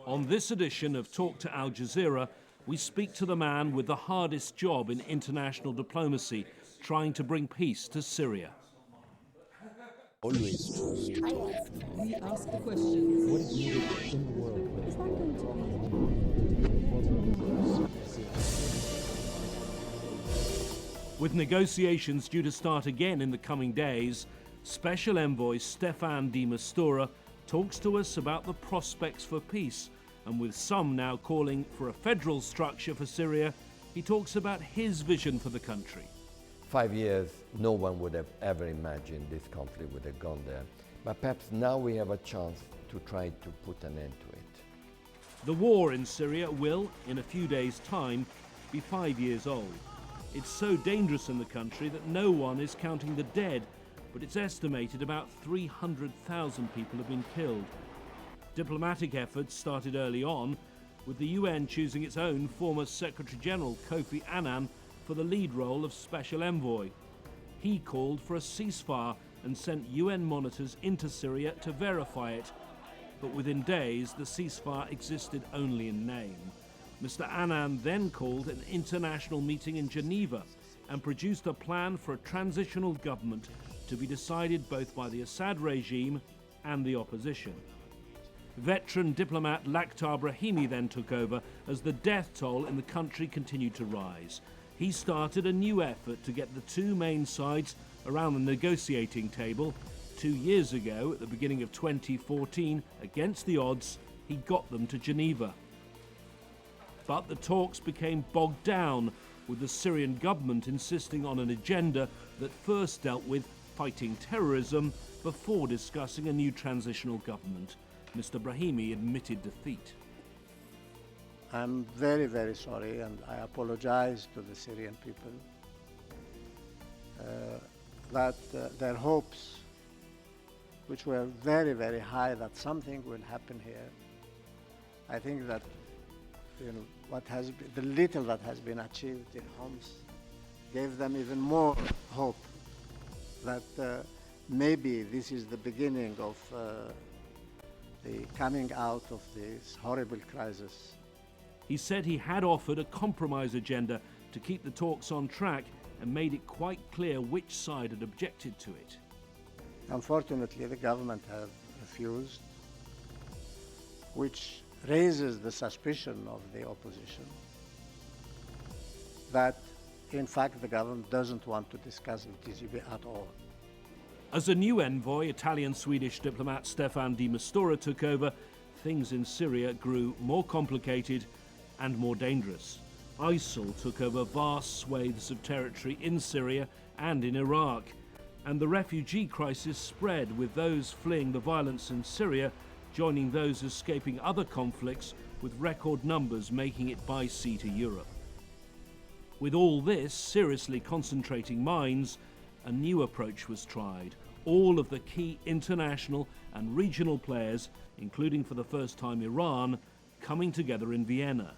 On this edition of Talk to Al Jazeera, we speak to the man with the hardest job in international diplomacy, trying to bring peace to Syria. Always true. We ask the questions. What is needed in the world? Is that going to be? With negotiations due to start again in the coming days, Special Envoy Staffan de Mistura talks to us about the prospects for peace, and with some now calling for a federal structure for Syria, he talks about his vision for the country. 5 years, no one would have ever imagined this conflict would have gone there. But perhaps now we have a chance to try to put an end to it. The war in Syria will, in a few days' time, be 5 years old. It's so dangerous in the country that no one is counting the dead, but it's estimated about 300,000 people have been killed. Diplomatic efforts started early on, with the UN choosing its own former Secretary-General Kofi Annan for the lead role of Special Envoy. He called for a ceasefire and sent UN monitors into Syria to verify it. But within days, the ceasefire existed only in name. Mr. Annan then called an international meeting in Geneva and produced a plan for a transitional government to be decided both by the Assad regime and the opposition. Veteran diplomat Lakhdar Brahimi then took over as the death toll in the country continued to rise. He started a new effort to get the two main sides around the negotiating table. 2 years ago, at the beginning of 2014, against the odds, he got them to Geneva. But the talks became bogged down, with the Syrian government insisting on an agenda that first dealt with fighting terrorism before discussing a new transitional government. Mr. Brahimi admitted defeat. I'm very, very sorry, and I apologize to the Syrian people that their hopes, which were very, very high that something will happen here. I think that the little that has been achieved in Homs gave them even more hope that maybe this is the beginning of the coming out of this horrible crisis. He said he had offered a compromise agenda to keep the talks on track and made it quite clear which side had objected to it. Unfortunately, the government have refused, which raises the suspicion of the opposition that, in fact, the government doesn't want to discuss the TGB at all. As a new envoy, Italian-Swedish diplomat Staffan de Mistura took over, things in Syria grew more complicated and more dangerous. ISIL took over vast swathes of territory in Syria and in Iraq, and the refugee crisis spread, with those fleeing the violence in Syria joining those escaping other conflicts, with record numbers making it by sea to Europe. With all this seriously concentrating minds, a new approach was tried. All of the key international and regional players, including for the first time Iran, coming together in Vienna.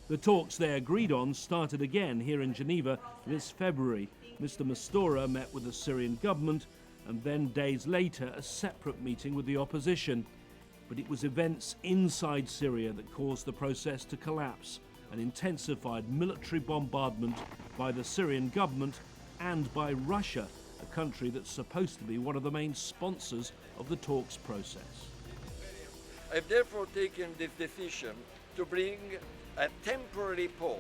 The talks they agreed on started again here in Geneva this February. Mr. Mistura met with the Syrian government, and then days later a separate meeting with the opposition. But it was events inside Syria that caused the process to collapse, an intensified military bombardment by the Syrian government and by Russia, a country that's supposed to be one of the main sponsors of the talks process. I've therefore taken this decision to bring a temporary pause.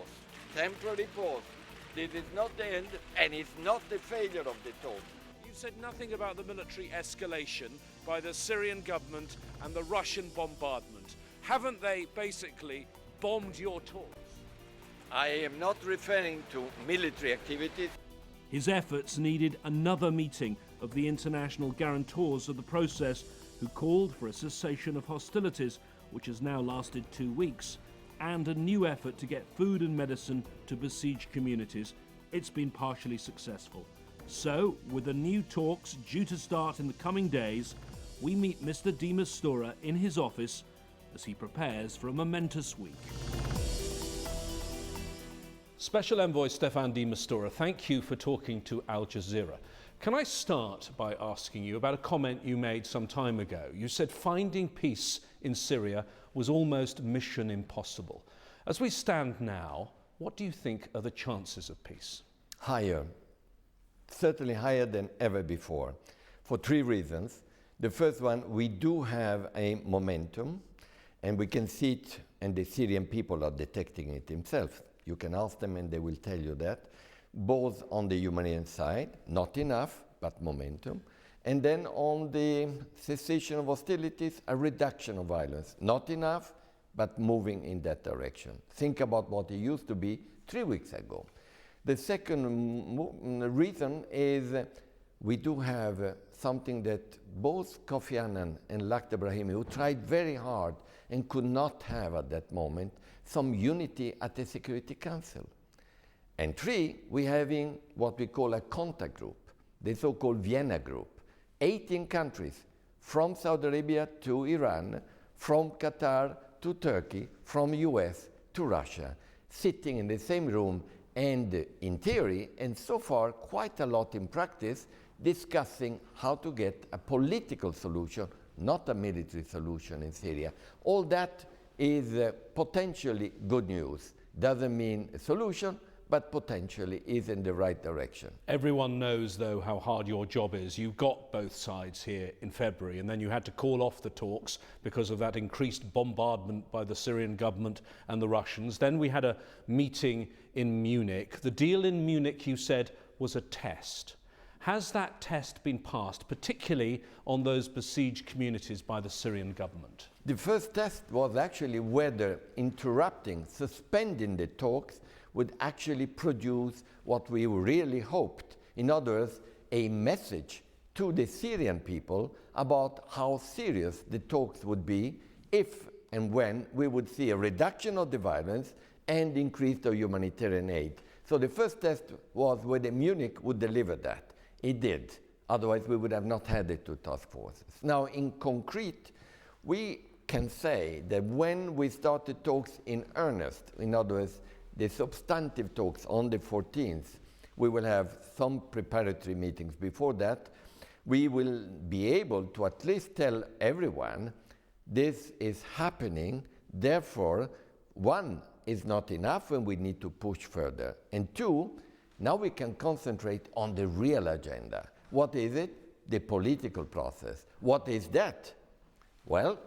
This is not the end, and it's not the failure of the talks. You said nothing about the military escalation by the Syrian government and the Russian bombardment. Haven't they basically bombed your talks? I am not referring to military activities. His efforts needed another meeting of the international guarantors of the process, who called for a cessation of hostilities, which has now lasted 2 weeks, and a new effort to get food and medicine to besieged communities. It's been partially successful. So, with the new talks due to start in the coming days, we meet Mr. de Mistura in his office as he prepares for a momentous week. Special Envoy Staffan de Mistura, thank you for talking to Al Jazeera. Can I start by asking you about a comment you made some time ago? You said finding peace in Syria was almost mission impossible. As we stand now, what do you think are the chances of peace? Higher, certainly higher than ever before, for three reasons. The first one, we do have a momentum, and we can see it, and the Syrian people are detecting it themselves. You can ask them and they will tell you that, both on the humanitarian side, not enough, but momentum, and then on the cessation of hostilities, a reduction of violence, not enough, but moving in that direction. Think about what it used to be 3 weeks ago. The second reason is we do have something that both Kofi Annan and Lakhdar Brahimi, who tried very hard and could not have at that moment, some unity at the Security Council. And three, we're having what we call a contact group, the so-called Vienna group. 18 countries, from Saudi Arabia to Iran, from Qatar to Turkey, from US to Russia, sitting in the same room and in theory, and so far quite a lot in practice, discussing how to get a political solution, not a military solution in Syria. All that is potentially good news. Doesn't mean a solution, but potentially is in the right direction. Everyone knows, though, how hard your job is. You got both sides here in February, and then you had to call off the talks because of that increased bombardment by the Syrian government and the Russians. Then we had a meeting in Munich. The deal in Munich, you said, was a test. Has that test been passed, particularly on those besieged communities by the Syrian government? The first test was actually whether interrupting, suspending the talks would actually produce what we really hoped. In other words, a message to the Syrian people about how serious the talks would be if and when we would see a reduction of the violence and increase the humanitarian aid. So the first test was whether Munich would deliver that. It did. Otherwise, we would have not had the two task forces. Now, in concrete, we can say that when we started talks in earnest, in other words, the substantive talks on the 14th, we will have some preparatory meetings before that. We will be able to at least tell everyone this is happening. Therefore, one is not enough and we need to push further. And two, now we can concentrate on the real agenda. What is it? The political process. What is that? Well,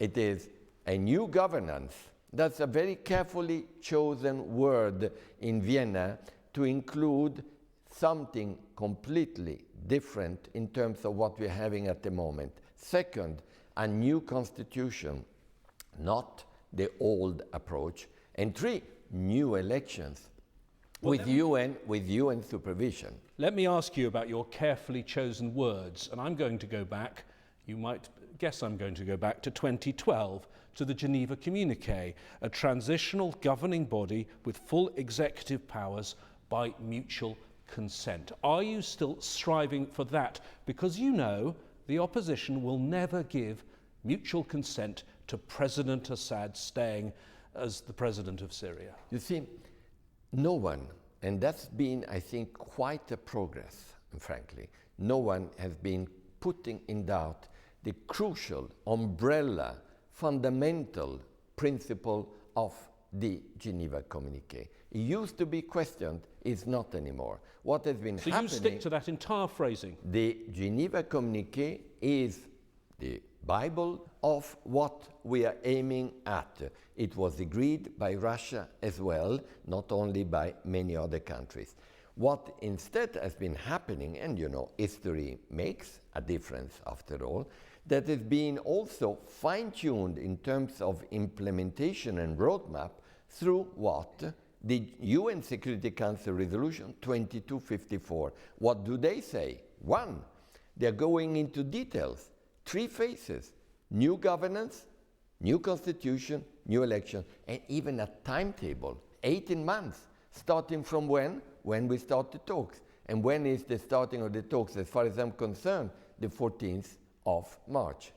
it is a new governance. That's a very carefully chosen word in Vienna to include something completely different in terms of what we're having at the moment. Second, a new constitution, not the old approach. And three, new elections with UN supervision. Let me ask you about your carefully chosen words, and I'm going to go back, you might guess I'm going to go back to 2012, to the Geneva Communique, a transitional governing body with full executive powers by mutual consent. Are you still striving for that? Because you know the opposition will never give mutual consent to President Assad staying as the president of Syria. You see, no one, and that's been, I think, quite a progress, frankly, no one has been putting in doubt the crucial umbrella, fundamental principle of the Geneva Communique. It used to be questioned, is not anymore. What has been happening... So you stick to that entire phrasing? The Geneva Communique is the Bible of what we are aiming at. It was agreed by Russia as well, not only by many other countries. What instead has been happening, and you know, history makes a difference after all, that has been also fine-tuned in terms of implementation and roadmap through what? The UN Security Council Resolution 2254. What do they say? One, they're going into details. 3 phases: new governance, new constitution, new election, and even a timetable, 18 months, starting from when? When we start the talks. And when is the starting of the talks? As far as I'm concerned, the 14th of March.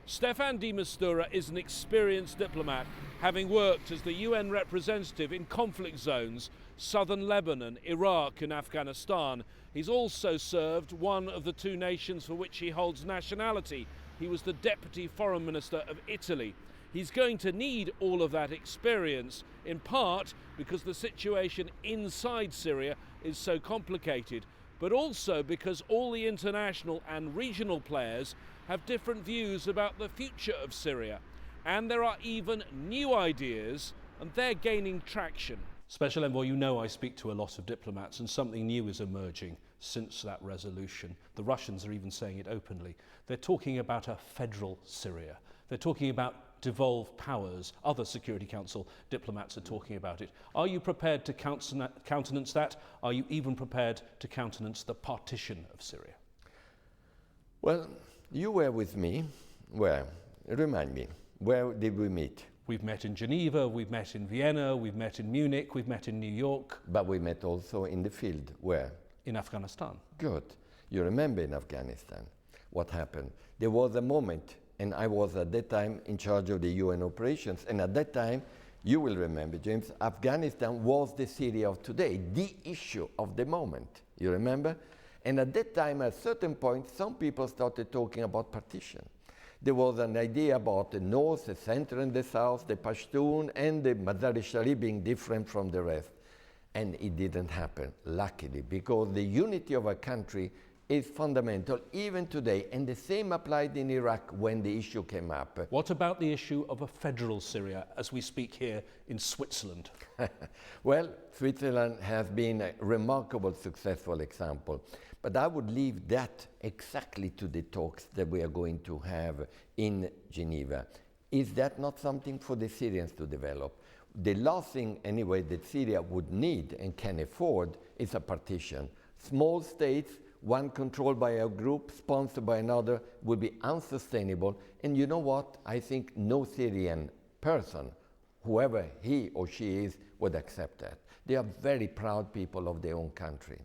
Staffan de Mistura is an experienced diplomat, having worked as the UN representative in conflict zones, southern Lebanon, Iraq and Afghanistan. He's also served one of the 2 nations for which he holds nationality. he was the Deputy Foreign Minister of Italy. He's going to need all of that experience, in part because the situation inside Syria is so complicated, but also because all the international and regional players have different views about the future of Syria. And there are even new ideas, and they're gaining traction. Special Envoy, you know I speak to a lot of diplomats, and something new is emerging since that resolution. The Russians are even saying it openly. They're talking about a federal Syria. They're talking about devolved powers. Other Security Council diplomats are talking about it. Are you prepared to countenance that? Are you even prepared to countenance the partition of Syria? Well, you were with me. Where? Remind me. Where did we meet? We've met in Geneva, we've met in Vienna, we've met in Munich, we've met in New York. But we met also in the field. Where? In Afghanistan. Good. You remember in Afghanistan what happened? There was a moment, and I was at that time in charge of the UN operations, and at that time, you will remember, James, Afghanistan was the Syria of today, the issue of the moment. You remember? And at that time, at a certain point, some people started talking about partition. There was an idea about the north, the center, and the south, the Pashtun and the Mazar-e-Sharif being different from the rest. And it didn't happen, luckily, because the unity of a country is fundamental even today. And the same applied in Iraq when the issue came up. What about the issue of a federal Syria as we speak here in Switzerland? Well, Switzerland has been a remarkable, successful example. But I would leave that exactly to the talks that we are going to have in Geneva. Is that not something for the Syrians to develop? The last thing, anyway, that Syria would need and can afford is a partition. Small states, one controlled by a group, sponsored by another, would be unsustainable. And you know what? I think no Syrian person, whoever he or she is, would accept that. They are very proud people of their own country.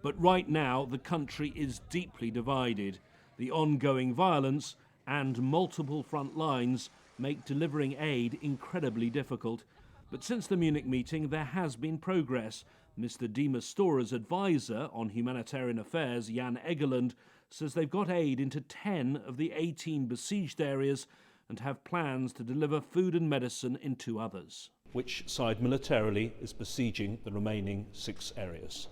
But right now, the country is deeply divided. The ongoing violence and multiple front lines make delivering aid incredibly difficult. But since the Munich meeting, there has been progress. Mr. de Mistura's advisor on humanitarian affairs, Jan Egeland, says they've got aid into 10 of the 18 besieged areas and have plans to deliver food and medicine in 2 others. Which side militarily is besieging the remaining 6 areas?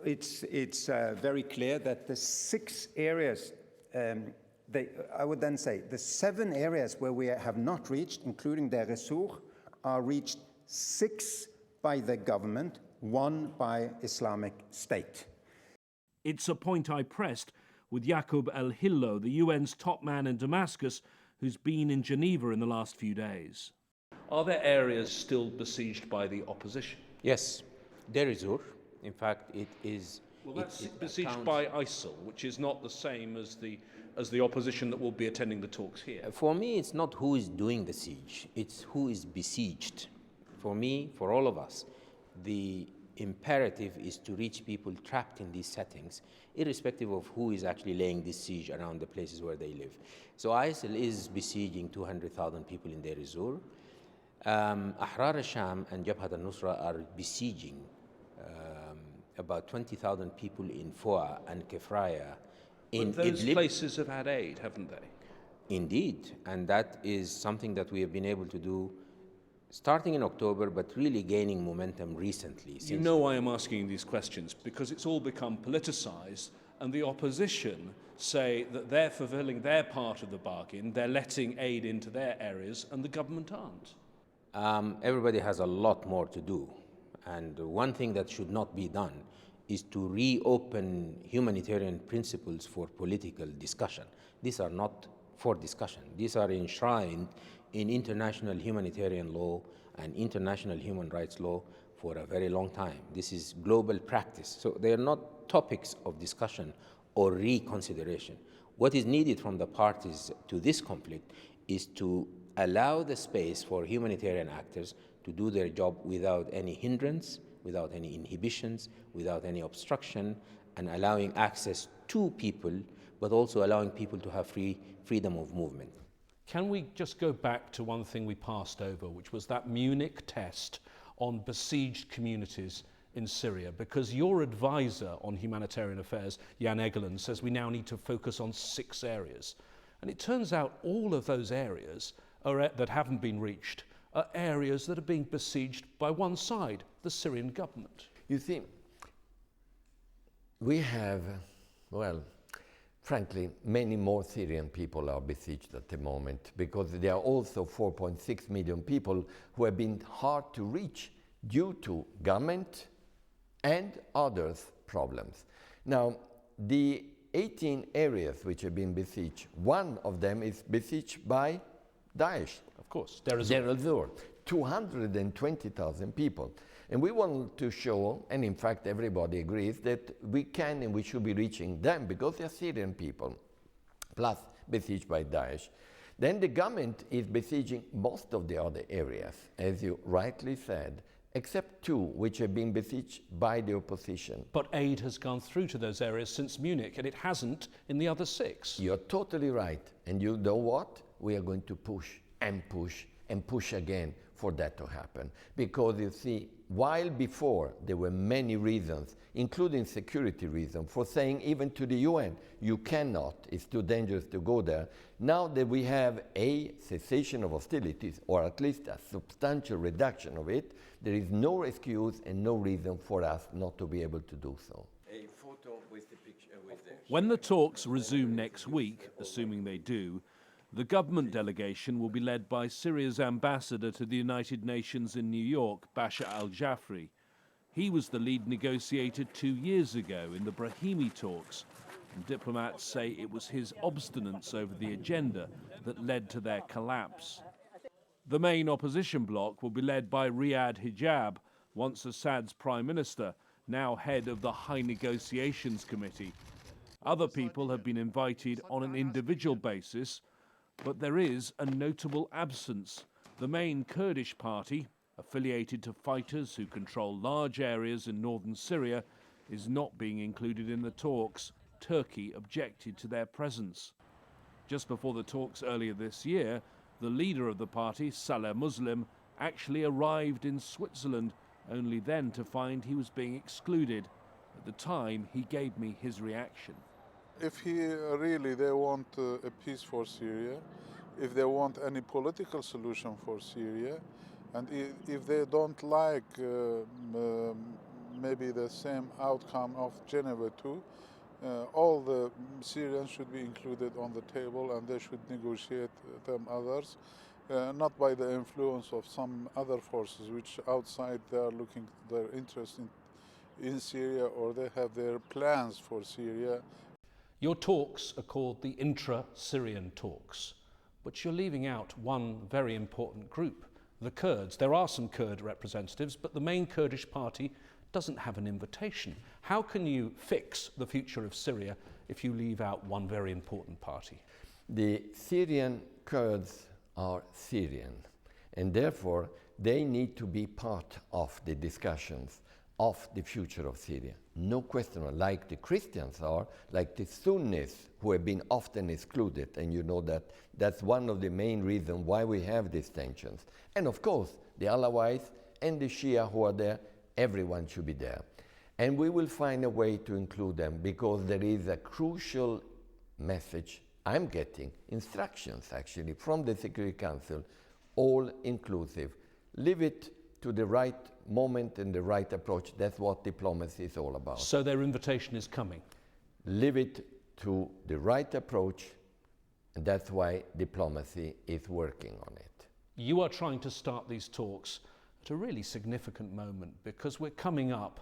It's very clear that the 6 areas, I would then say the 7 areas where we have not reached, including Deir ez-Zor, are reached 6 by the government, 1 by Islamic State. It's a point I pressed with Yaqub el-Hillo, the UN's top man in Damascus, who's been in Geneva in the last few days. Are there areas still besieged by the opposition? Yes, Deir ez-Zor. In fact, it is... Well, that's besieged by ISIL, which is not the same as the opposition that will be attending the talks here. For me, it's not who is doing the siege, it's who is besieged. For me, for all of us, the imperative is to reach people trapped in these settings, irrespective of who is actually laying this siege around the places where they live. So ISIL is besieging 200,000 people in Deir ez-Zor. Ahrar al-Sham and Jabhat al-Nusra are besieging about 20,000 people in Foa and Kefraya in But those Idlib. places have had aid, haven't they? Indeed, and that is something that we have been able to do starting in October, but really gaining momentum recently. You know why I'm asking these questions, because it's all become politicized, and the opposition say that they're fulfilling their part of the bargain, they're letting aid into their areas, and the government aren't. Everybody has a lot more to do. And one thing that should not be done is to reopen humanitarian principles for political discussion. These are not for discussion. These are enshrined in international humanitarian law and international human rights law for a very long time. This is global practice. So they are not topics of discussion or reconsideration. What is needed from the parties to this conflict is to allow the space for humanitarian actors to do their job without any hindrance, without any inhibitions, without any obstruction, and allowing access to people, but also allowing people to have freedom of movement. Can we just go back to one thing we passed over, which was that Munich test on besieged communities in Syria? Because your advisor on humanitarian affairs, Jan Egeland, says we now need to focus on 6 areas. And it turns out all of those areas that haven't been reached are areas that are being besieged by one side, the Syrian government. You see, we have, well, frankly, many more Syrian people are besieged at the moment because there are also 4.6 million people who have been hard to reach due to government and others' problems. Now, the 18 areas which have been besieged, one of them is besieged by Daesh. Of course, Deir Deir el-Zor, 220,000 people. And we want to show, and in fact everybody agrees, that we can and we should be reaching them because they are Syrian people, plus besieged by Daesh. Then the government is besieging most of the other areas, as you rightly said, except 2 which have been besieged by the opposition. But aid has gone through to those areas since Munich, and it hasn't in the other 6. You're totally right. And you know what? We are going to push and push and push again for that to happen. Because you see, while before there were many reasons, including security reasons, for saying even to the UN, you cannot, it's too dangerous to go there. Now that we have a cessation of hostilities, or at least a substantial reduction of it, there is no excuse and no reason for us not to be able to do so. A photo with the picture with the... When the talks resume next week, assuming they do, the government delegation will be led by Syria's ambassador to the United Nations in New York, Bashar al-Jafri. He was the lead negotiator 2 years ago in the Brahimi talks, and diplomats say it was his obstinance over the agenda that led to their collapse. The main opposition bloc will be led by Riyad Hijab, once Assad's prime minister, now head of the High Negotiations Committee. Other people have been invited on an individual basis, but there is a notable absence. The main Kurdish party, affiliated to fighters who control large areas in northern Syria, is not being included in the talks. Turkey objected to their presence. Just before the talks earlier this year, the leader of the party, Saleh Muslim, actually arrived in Switzerland, only then to find he was being excluded. At the time, he gave me his reaction. If they want a peace for Syria, if they want any political solution for Syria, and if they don't like maybe the same outcome of Geneva too, all the Syrians should be included on the table and they should negotiate them others, not by the influence of some other forces which outside they are looking their interest in Syria, or they have their plans for Syria. Your talks are called the intra-Syrian talks, but you're leaving out one very important group, the Kurds. There are some Kurd representatives, but the main Kurdish party doesn't have an invitation. How can you fix the future of Syria if you leave out one very important party? The Syrian Kurds are Syrian, and therefore they need to be part of the discussions of the future of Syria. No question, like the Christians are, like the Sunnis who have been often excluded, and you know that that's one of the main reasons why we have these tensions. And of course, the Alawites and the Shia who are there, everyone should be there. And we will find a way to include them because there is a crucial message I'm getting, instructions actually, from the Security Council, all inclusive. Leave it to the right moment and the right approach. That's what diplomacy is all about. So their invitation is coming? Leave it to the right approach, and that's why diplomacy is working on it. You are trying to start these talks at a really significant moment because we're coming up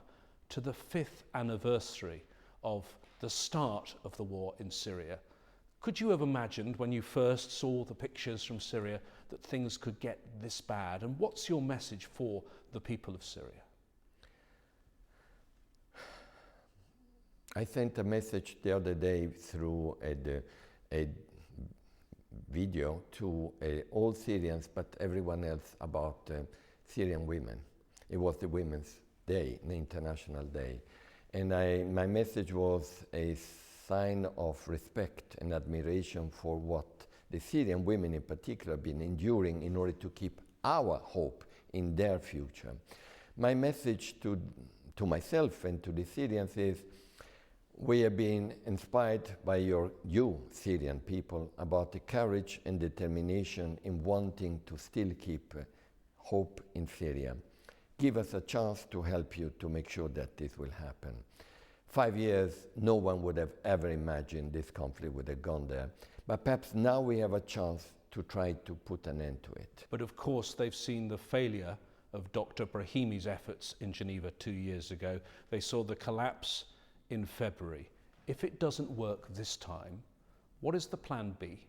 to the 5th anniversary of the start of the war in Syria. Could you have imagined when you first saw the pictures from Syria that things could get this bad? And what's your message for the people of Syria? I sent a message the other day through a video to all Syrians, but everyone else, about Syrian women. It was the Women's Day, the International Day. And my message was a sign of respect and admiration for what the Syrian women in particular have been enduring in order to keep our hope in their future. My message to to myself and to the Syrians is, we have been inspired by you Syrian people, about the courage and determination in wanting to still keep hope in Syria. Give us a chance to help you to make sure that this will happen. 5 years, no one would have ever imagined this conflict would have gone there. But perhaps now we have a chance to try to put an end to it. But of course, they've seen the failure of Dr. Brahimi's efforts in Geneva 2 years ago. They saw the collapse in February. If it doesn't work this time, what is the plan B?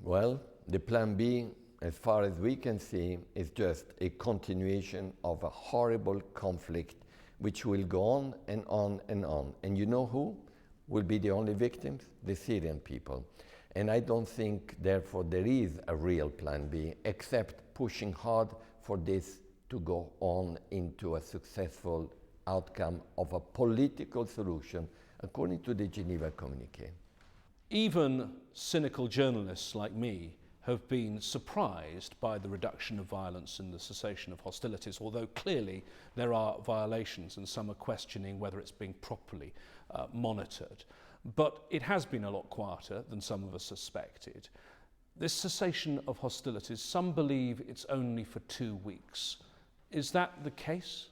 Well, the plan B, as far as we can see, is just a continuation of a horrible conflict which will go on and on and on. And you know who will be the only victims? The Syrian people. And I don't think, therefore, there is a real plan B, except pushing hard for this to go on into a successful outcome of a political solution, according to the Geneva Communiqué. Even cynical journalists like me have been surprised by the reduction of violence and the cessation of hostilities, although clearly there are violations and some are questioning whether it's being properly monitored. But it has been a lot quieter than some of us suspected. This cessation of hostilities, some believe it's only for 2 weeks. Is that the case?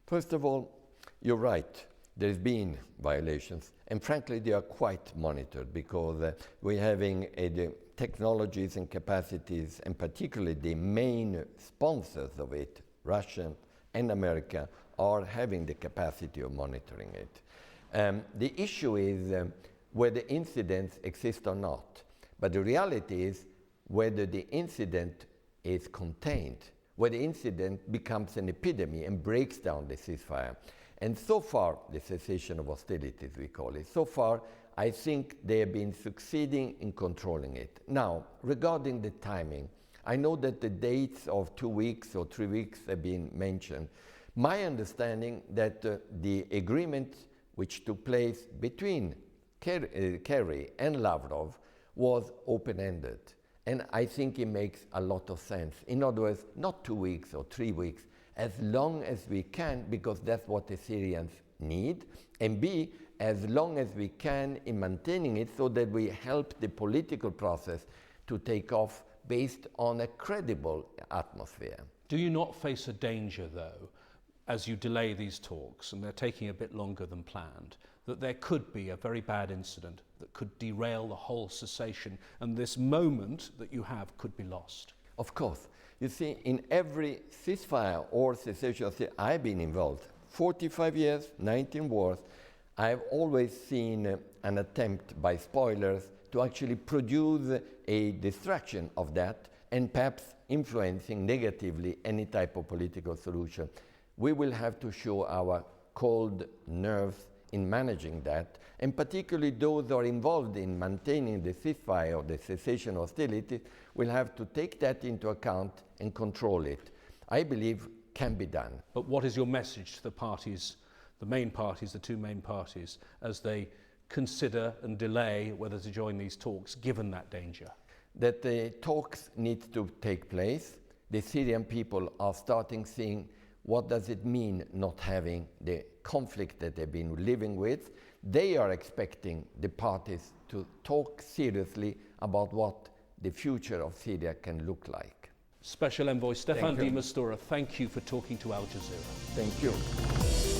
First of all, you're right. There's been violations, and frankly, they are quite monitored because we're having the technologies and capacities, and particularly the main sponsors of it, Russia and America, are having the capacity of monitoring it. The issue is whether incidents exist or not. But the reality is whether the incident is contained, whether the incident becomes an epidemic and breaks down the ceasefire. And so far, the cessation of hostilities, we call it, so far, I think they have been succeeding in controlling it. Now, regarding the timing, I know that the dates of 2 weeks or 3 weeks have been mentioned. My understanding that the agreement which took place between Kerry and Lavrov was open-ended. And I think it makes a lot of sense. In other words, not 2 weeks or 3 weeks, as long as we can, because that's what the Syrians need, and B, as long as we can in maintaining it so that we help the political process to take off based on a credible atmosphere. Do you not face a danger, though, as you delay these talks, and they're taking a bit longer than planned, that there could be a very bad incident that could derail the whole cessation, and this moment that you have could be lost? Of course. You see, in every ceasefire or cessation, I've been involved. 45 years, 19 wars, I've always seen an attempt by spoilers to actually produce a distraction of that and perhaps influencing negatively any type of political solution. We will have to show our cold nerves in managing that, and particularly those who are involved in maintaining the ceasefire or the cessation of hostilities will have to take that into account and control it. I believe can be done. But what is your message to the parties, the main parties, the two main parties, as they consider and delay whether to join these talks, given that danger? That the talks need to take place. The Syrian people are starting seeing what does it mean not having the conflict that they've been living with. They are expecting the parties to talk seriously about what the future of Syria can look like. Special Envoy Staffan de Mistura, thank you for talking to Al Jazeera. Thank you.